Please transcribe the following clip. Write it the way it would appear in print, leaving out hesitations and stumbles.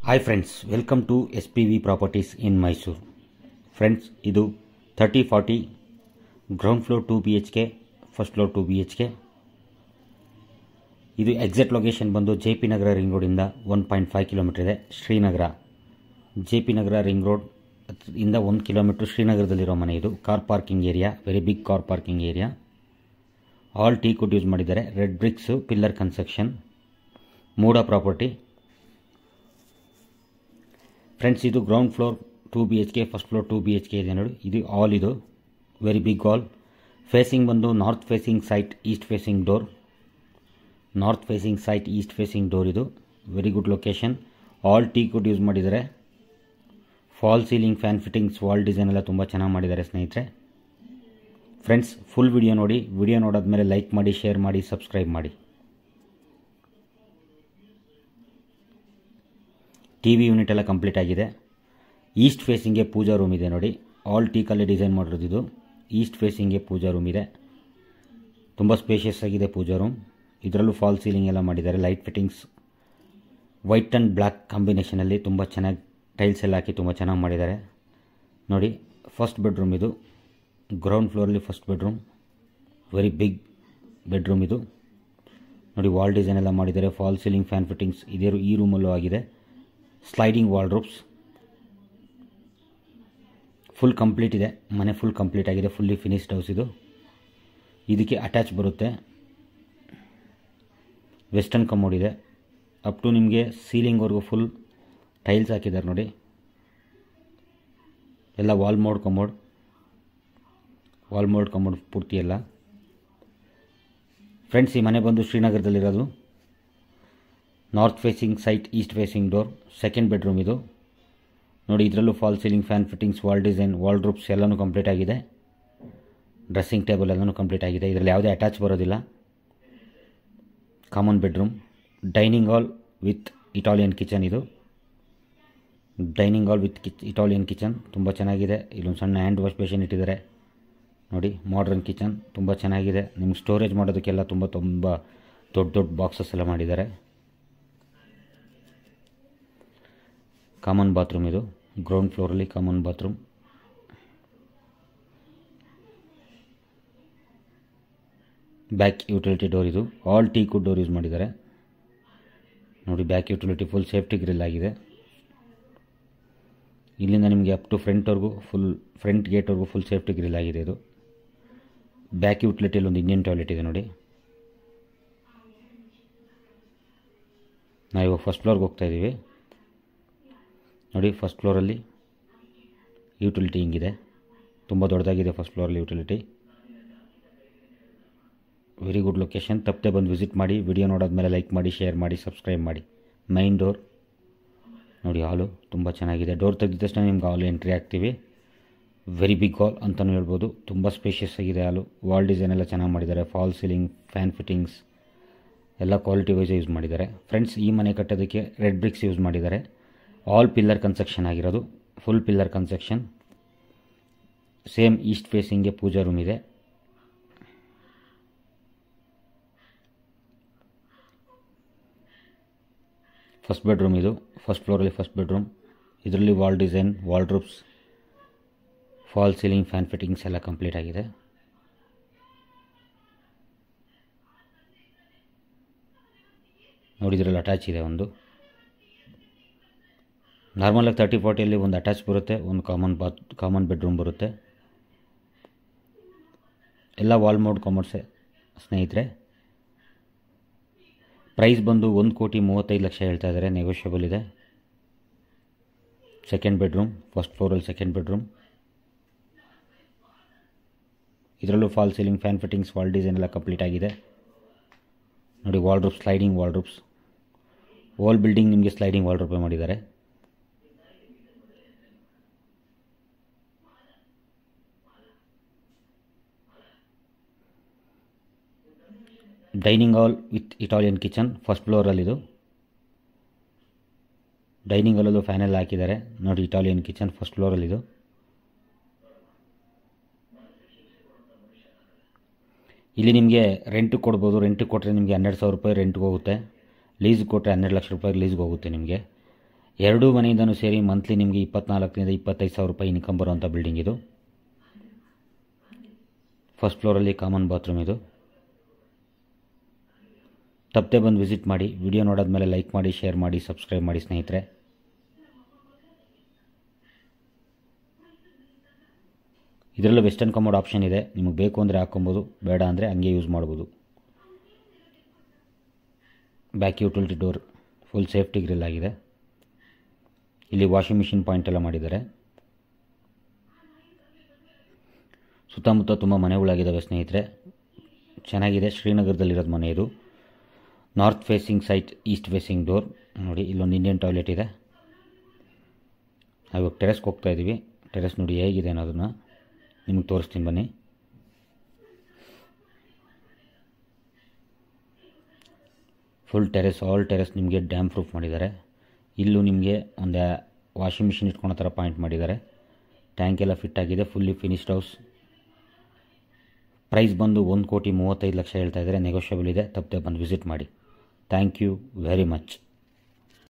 Hi friends, welcome to SPV Properties in Mysore. Friends, ಇದು 3040 ground floor 2 BHK, first floor 2 BHK. ಇದು exact location ಬಂದು JP Nagar ring ರೋಡಿಂದ 1.5 kilometre ಇದೆ. Srinagar JP Nagar ring road ಇಂದ 1 kilometre ಶ್ರೀನಗರದಲ್ಲಿರೋ ಮನೆ. ಇದು car parking area, very big car parking area. All teak wood use ಮಾಡಿದ್ದಾರೆ. ರೆಡ್ ಬ್ರಿಕ್ಸ್, ಪಿಲ್ಲರ್ ಕನ್ಸ್ಟ್ರಕ್ಷನ್, ಮೂಡ ಪ್ರಾಪರ್ಟಿ. ಫ್ರೆಂಡ್ಸ್, ಇದು ground floor 2 BHK, first floor 2 BHK ಇದೆ ನೋಡಿ. ಇದು ಆಲ್, ಇದು ವೆರಿ ಬಿಗ್ ಆಲ್. ಫೇಸಿಂಗ್ ಬಂದು north facing site, east facing door. North facing site, east facing door. ಇದು very good location. All teak wood use ಮಾಡಿದ್ದಾರೆ. False ceiling, fan fittings, wall design ಎಲ್ಲ ತುಂಬ ಚೆನ್ನಾಗಿ ಮಾಡಿದ್ದಾರೆ ಸ್ನೇಹಿತರೆ. ಫ್ರೆಂಡ್ಸ್, ಫುಲ್ ವಿಡಿಯೋ ನೋಡಿ. Video ನೋಡಾದ್ಮೇಲೆ ಲೈಕ್ ಮಾಡಿ, ಶೇರ್ ಮಾಡಿ, ಸಬ್ಸ್ಕ್ರೈಬ್ ಮಾಡಿ. TV ಯೂನಿಟ್ ಎಲ್ಲ ಕಂಪ್ಲೀಟ್ ಆಗಿದೆ. ಈಸ್ಟ್ ಫೇಸಿಂಗ್ಗೆ ಪೂಜಾ ರೂಮ್ ಇದೆ ನೋಡಿ. ಆಲ್ ಟೀಕಲ್ಲೇ ಡಿಸೈನ್ ಮಾಡಿರೋದು. ಇದು ಈಸ್ಟ್ ಫೇಸಿಂಗ್ಗೆ ಪೂಜಾ ರೂಮ್ ಇದೆ. ತುಂಬ ಸ್ಪೇಷಿಯಸ್ ಆಗಿದೆ ಪೂಜಾ ರೂಮ್. ಇದರಲ್ಲೂ ಫಾಲ್ ಸೀಲಿಂಗ್ ಎಲ್ಲ ಮಾಡಿದ್ದಾರೆ. Light fittings, white and black ಕಾಂಬಿನೇಷನಲ್ಲಿ ತುಂಬ ಚೆನ್ನಾಗಿ ಟೈಲ್ಸ್ ಎಲ್ಲ ಹಾಕಿ ತುಂಬ ಚೆನ್ನಾಗಿ ಮಾಡಿದ್ದಾರೆ ನೋಡಿ. ಫಸ್ಟ್ ಬೆಡ್ರೂಮ್ ಇದು. ಗ್ರೌಂಡ್ ಫ್ಲೋರಲ್ಲಿ first bedroom, very big bedroom ಇದು ನೋಡಿ. ವಾಲ್ ಡಿಸೈನ್ ಎಲ್ಲ ಮಾಡಿದ್ದಾರೆ. ಫಾಲ್ ಸೀಲಿಂಗ್, ಫ್ಯಾನ್ ಫಿಟ್ಟಿಂಗ್ಸ್ ಇದೇ ಈ ರೂಮಲ್ಲೂ ಆಗಿದೆ. ಸ್ಲೈಡಿಂಗ್ ವಾರ್ಡ್ರೋಬ್ಸ್, ಫುಲ್ ಕಂಪ್ಲೀಟ್ ಇದೆ ಮನೆ. ಫುಲ್ ಕಂಪ್ಲೀಟ್ ಆಗಿದೆ. ಫುಲ್ಲಿ ಫಿನಿಶ್ಡ್ ಹೌಸ್ ಇದು. ಇದಕ್ಕೆ ಅಟ್ಯಾಚ್ ಬರುತ್ತೆ. ವೆಸ್ಟರ್ನ್ ಕಮೋಡ್ ಇದೆ. ಅಪ್ ಟು ನಿಮಗೆ ಸೀಲಿಂಗ್ವರೆಗೂ ಫುಲ್ ಟೈಲ್ಸ್ ಹಾಕಿದ್ದಾರೆ ನೋಡಿ. ಎಲ್ಲ ವಾಲ್ ಮೋಡ್ ಕಮೋಡ್ ಪೂರ್ತಿ ಎಲ್ಲ. ಫ್ರೆಂಡ್ಸ್, ಈ ಮನೆ ಬಂದು ಶ್ರೀನಗರದಲ್ಲಿರೋದು. North facing site, east facing door. Second bedroom ಇದು ನೋಡಿ. ಇದರಲ್ಲೂ false ceiling, fan fittings, wall design, wardrobes ಎಲ್ಲನೂ ಕಂಪ್ಲೀಟ್ ಆಗಿದೆ. ಡ್ರೆಸ್ಸಿಂಗ್ ಟೇಬಲ್ ಎಲ್ಲನೂ ಕಂಪ್ಲೀಟ್ ಆಗಿದೆ. ಇದರಲ್ಲಿ ಯಾವುದೇ ಅಟ್ಯಾಚ್ ಬರೋದಿಲ್ಲ. Common bedroom. Dining hall with Italian kitchen. ಇದು dining hall with Italian kitchen ತುಂಬ ಚೆನ್ನಾಗಿದೆ. ಇಲ್ಲೊಂದು ಸಣ್ಣ ಹ್ಯಾಂಡ್ ವಾಶ್ ಬೇಸಿನ್ ಇಟ್ಟಿದ್ದಾರೆ ನೋಡಿ. ಮಾಡರ್ನ್ ಕಿಚನ್ ತುಂಬ ಚೆನ್ನಾಗಿದೆ. ನಿಮ್ಗೆ ಸ್ಟೋರೇಜ್ ಮಾಡೋದಕ್ಕೆಲ್ಲ ತುಂಬ ದೊಡ್ಡ ಬಾಕ್ಸಸ್ ಎಲ್ಲ ಮಾಡಿದ್ದಾರೆ. ಕಾಮನ್ ಬಾತ್ರೂಮ್ ಇದು. ಗ್ರೌಂಡ್ ಫ್ಲೋರಲ್ಲಿ common bathroom. Back utility door ಇದು. All teak wood door use ಮಾಡಿದ್ದಾರೆ ನೋಡಿ. Back utility full safety grill ಆಗಿದೆ. ಇಲ್ಲಿಂದ ನಿಮಗೆ ಅಪ್ ಟು ಫ್ರಂಟ್ ಗೇಟ್ವರೆಗೂ ಫುಲ್ ಸೇಫ್ಟಿ ಗ್ರಿಲ್ ಆಗಿದೆ ಇದು. ಬ್ಯಾಕ್ ಯುಟಿಲಿಟಿಯಲ್ಲಿ ಒಂದು ಇಂಡಿಯನ್ ಟಾಯ್ಲೆಟ್ ಇದೆ ನೋಡಿ. ನಾವು ಇವಾಗ ಫಸ್ಟ್ ಫ್ಲೋರ್ಗೆ ಹೋಗ್ತಾ ಇದ್ದೀವಿ ನೋಡಿ. ಫಸ್ಟ್ ಫ್ಲೋರಲ್ಲಿ ಯುಟಿಲಿಟಿ ಹಿಂಗಿದೆ. ತುಂಬ ದೊಡ್ಡದಾಗಿದೆ ಫಸ್ಟ್ ಫ್ಲೋರಲ್ಲಿ ಯುಟಿಲಿಟಿ. Very good location. ತಪ್ಪದೆ ಬಂದು ವಿಸಿಟ್ ಮಾಡಿ. ವಿಡಿಯೋ ನೋಡಾದ್ಮೇಲೆ ಲೈಕ್ ಮಾಡಿ, ಶೇರ್ ಮಾಡಿ, ಸಬ್ಸ್ಕ್ರೈಬ್ ಮಾಡಿ. ಮೈನ್ ಡೋರ್ ನೋಡಿ. ಹಾಲು ತುಂಬ ಚೆನ್ನಾಗಿದೆ. ಡೋರ್ ತೆಗೆದ ತಕ್ಷಣ ನಿಮ್ಗೆ ಹಾಲು ಎಂಟ್ರಿ ಆಗ್ತೀವಿ. ವೆರಿ ಬಿಗ್ ಹಾಲ್ ಅಂತಲೂ ಹೇಳ್ಬೋದು. ತುಂಬ ಸ್ಪೇಷಿಯಸ್ ಆಗಿದೆ ಹಾಲು. ವಾಲ್ ಡಿಸೈನ್ ಎಲ್ಲ ಚೆನ್ನಾಗಿ ಮಾಡಿದ್ದಾರೆ. ಫಾಲ್ ಸೀಲಿಂಗ್, ಫ್ಯಾನ್ ಫಿಟ್ಟಿಂಗ್ಸ್ ಎಲ್ಲ ಕ್ವಾಲಿಟಿ ವೈಸ್ ಯೂಸ್ ಮಾಡಿದ್ದಾರೆ. ಫ್ರೆಂಡ್ಸ್, ಈ ಮನೆ ಕಟ್ಟೋದಕ್ಕೆ ರೆಡ್ ಬ್ರಿಕ್ಸ್ ಯೂಸ್ ಮಾಡಿದ್ದಾರೆ. ಆಲ್ ಪಿಲ್ಲರ್ ಕನ್ಸ್ಟ್ರಕ್ಷನ್ ಆಗಿರೋದು. Full pillar construction. Same east ಫೇಸಿಂಗ್ಗೆ ಪೂಜಾ ರೂಮ್ ಇದೆ. ಫಸ್ಟ್ ಬೆಡ್ರೂಮ್ ಇದು. ಫಸ್ಟ್ ಫ್ಲೋರಲ್ಲಿ ಫಸ್ಟ್ ಬೆಡ್ರೂಮ್. ಇದರಲ್ಲಿ wall design, wardrobes, false ceiling, fan fittings ಎಲ್ಲ ಕಂಪ್ಲೀಟ್ ಆಗಿದೆ. ನೋಡಿ, ಇದರಲ್ಲಿ ಅಟ್ಯಾಚ್ ಇದೆ ಒಂದು. ನಾರ್ಮಲಾಗಿ 3040ಯಲ್ಲಿ ಒಂದು ಅಟ್ಯಾಚ್ ಬರುತ್ತೆ, ಒಂದು ಕಾಮನ್ ಬೆಡ್ರೂಮ್ ಬರುತ್ತೆ. ಎಲ್ಲ ವಾಲ್ ಮೌಂಟ್ ಕಮೋಡ್ಸೆ ಸ್ನೇಹಿತರೆ. ಪ್ರೈಸ್ ಬಂದು 1,35,00,000 ಹೇಳ್ತಾ ಇದ್ದಾರೆ. ನೆಗೋಷಿಯಬಲ್ ಇದೆ. ಸೆಕೆಂಡ್ ಬೆಡ್ರೂಮ್, ಫಸ್ಟ್ ಫ್ಲೋರಲ್ಲಿ ಸೆಕೆಂಡ್ ಬೆಡ್ರೂಮ್. ಇದರಲ್ಲೂ false ceiling, fan fittings, wall design ಎಲ್ಲ ಕಂಪ್ಲೀಟ್ ಆಗಿದೆ ನೋಡಿ. Wardrobes, sliding wardrobes. Wall building ನಿಮಗೆ ಸ್ಲೈಡಿಂಗ್ ವಾರ್ಡ್ರೋಬ್ ಮಾಡಿದ್ದಾರೆ. Dining hall with Italian kitchen first ಫ್ಲೋರಲ್ಲಿದು. ಡೈನಿಂಗ್ ಹಾಲಲ್ಲೂ ಫ್ಯಾನ್ ಎಲ್ಲ ಹಾಕಿದ್ದಾರೆ ನೋಡಿ. ಇಟಾಲಿಯನ್ ಕಿಚನ್ ಫಸ್ಟ್ ಫ್ಲೋರಲ್ಲಿದು. ಇಲ್ಲಿ ನಿಮಗೆ ರೆಂಟಿಗೆ ಕೊಡ್ಬೋದು. ರೆಂಟಿಗೆ ಕೊಟ್ಟರೆ ನಿಮಗೆ 12,000 ರೂಪಾಯಿ ರೆಂಟ್ಗೆ ಹೋಗುತ್ತೆ. ಲೀಸ್ಗೆ ಕೊಟ್ಟರೆ 12 ಲಕ್ಷ ರೂಪಾಯಿ ಲೀಸ್ಗೆ ಹೋಗುತ್ತೆ ನಿಮಗೆ. ಎರಡೂ ಮನೆಯಿಂದನೂ ಸೇರಿ ಮಂತ್ಲಿ ನಿಮಗೆ 24,000 25,000 ರೂಪಾಯಿ ಇನ್ಕಮ್ ಬರುವಂಥ ಬಿಲ್ಡಿಂಗ್ ಇದು. ಫಸ್ಟ್ ಫ್ಲೋರಲ್ಲಿ ಕಾಮನ್ ಬಾತ್ರೂಮ್ ಇದು. ತಪ್ಪದೆ ಬಂದು ವಿಸಿಟ್ ಮಾಡಿ. ವಿಡಿಯೋ ನೋಡಾದ್ಮೇಲೆ ಲೈಕ್ ಮಾಡಿ, ಶೇರ್ ಮಾಡಿ, ಸಬ್ಸ್ಕ್ರೈಬ್ ಮಾಡಿ ಸ್ನೇಹಿತರೆ. ಇದರಲ್ಲೂ ವೆಸ್ಟರ್ನ್ ಕಮೋಡ್ ಆಪ್ಷನ್ ಇದೆ. ನಿಮಗೆ ಬೇಕು ಅಂದರೆ ಹಾಕ್ಕೊಬೋದು, ಬೇಡ ಅಂದರೆ ಹಂಗೆ ಯೂಸ್ ಮಾಡ್ಬೋದು. Back utility door full safety grill ಆಗಿದೆ. ಇಲ್ಲಿ ವಾಷಿಂಗ್ ಮಿಷಿನ್ ಪಾಯಿಂಟ್ ಎಲ್ಲ ಮಾಡಿದ್ದಾರೆ. ಸುತ್ತಮುತ್ತ ತುಂಬ ಮನೆಗಳಾಗಿದ್ದಾವೆ ಸ್ನೇಹಿತರೆ, ಚೆನ್ನಾಗಿದೆ. ಶ್ರೀನಗರದಲ್ಲಿರೋದು ಮನೆ ಇದು. North facing site, east facing door. ನೋಡಿ ಇಲ್ಲೊಂದು ಇಂಡಿಯನ್ ಟಾಯ್ಲೆಟ್ ಇದೆ. ಇವಾಗ ಟೆರೆಸ್ಗೆ ಹೋಗ್ತಾ ಇದ್ದೀವಿ. ಟೆರೆಸ್ ನೋಡಿ ಹೇಗಿದೆ ಅನ್ನೋದನ್ನು ನಿಮಗೆ ತೋರಿಸ್ತೀನಿ ಬನ್ನಿ. ಫುಲ್ ಟೆರೆಸ್, ಆಲ್ ಟೆರೆಸ್ ನಿಮಗೆ ಡ್ಯಾಮ್ ಪ್ರೂಫ್ ಮಾಡಿದ್ದಾರೆ. ಇಲ್ಲೂ ನಿಮಗೆ ಒಂದು ವಾಷಿಂಗ್ ಮಿಷಿನ್ ಇಟ್ಕೊಳೋ ಥರ ಪಾಯಿಂಟ್ ಮಾಡಿದ್ದಾರೆ. ಟ್ಯಾಂಕ್ ಎಲ್ಲ ಫಿಟ್ ಆಗಿದೆ. Fully finished house. ಪ್ರೈಸ್ ಬಂದು 1,35,00,000 ಹೇಳ್ತಾ ಇದ್ದಾರೆ. ನೆಗೋಷಿಯಬಲ್ ಇದೆ. ತಪ್ಪದೆ ಬಂದು ವಿಸಿಟ್ ಮಾಡಿ. Thank you very much.